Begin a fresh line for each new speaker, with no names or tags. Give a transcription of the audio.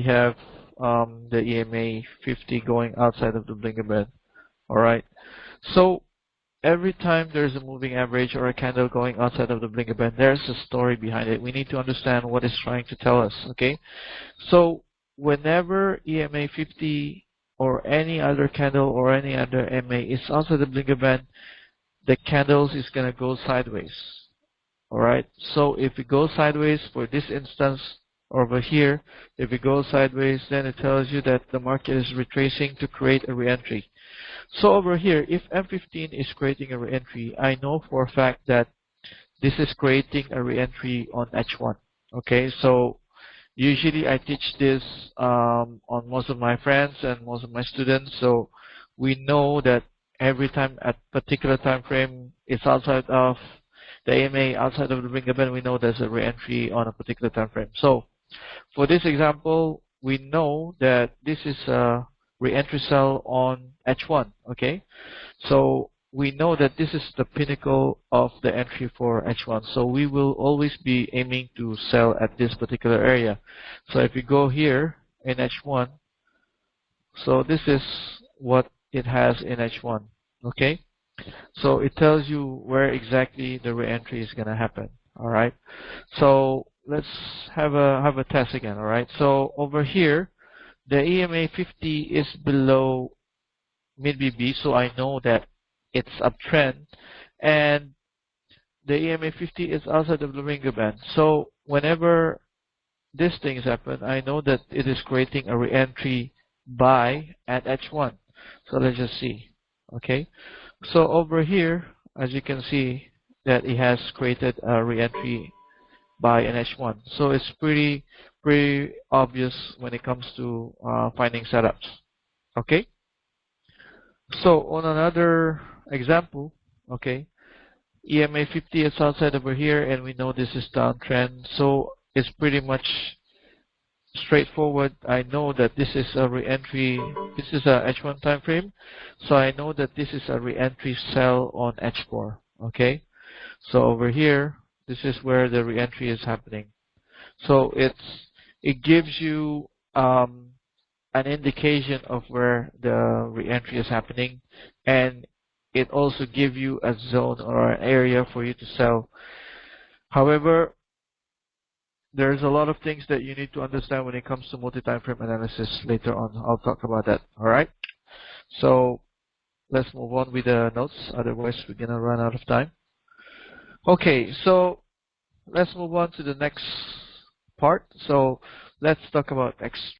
we have the EMA 50 going outside of the blinker band. Alright, so every time there's a moving average or a candle going outside of the blinker band, there's a story behind it. We need to understand what it's trying to tell us. Okay, so whenever EMA 50 or any other candle or any other MA is outside the blinker band, the candles is going to go sideways. Alright, so if it goes sideways for this instance over here, if it goes sideways, then it tells you that the market is retracing to create a re-entry. So over here, if M15 is creating a re-entry, I know for a fact that this is creating a re-entry on H1. Okay, so usually I teach this on most of my friends and most of my students. So we know that every time at particular time frame it's outside of the AMA, outside of the blinker band, we know there's a re-entry on a particular time frame. So for this example, we know that this is a re-entry cell on H1. Okay, so we know that this is the pinnacle of the entry for H1. So we will always be aiming to sell at this particular area. So if you go here in H1, so this is what it has in H1. Okay, so it tells you where exactly the re-entry is going to happen. All right, so let's have a test again. All right, so over here the EMA 50 is below mid BB, so I know that it's uptrend, and the EMA 50 is outside of the blinker band. So whenever these things happen, I know that it is creating a re-entry buy at H1. So let's just see. Okay, so over here, as you can see, that it has created a re-entry buy in H1. So it's pretty obvious when it comes to finding setups. Okay, so on another example, okay, EMA 50 is outside over here, and we know this is downtrend, so it's pretty much straightforward. I know that this is a re-entry. This is a H1 time frame, so I know that this is a re-entry sell on H4. Okay, so over here, this is where the re-entry is happening. So it gives you an indication of where the re-entry is happening, and it also gives you a zone or an area for you to sell. However, there's a lot of things that you need to understand when it comes to multi-time frame analysis later on. I'll talk about that. All right, so let's move on with the notes, otherwise we're gonna run out of time. Okay, so let's move on to the next part. So let's talk about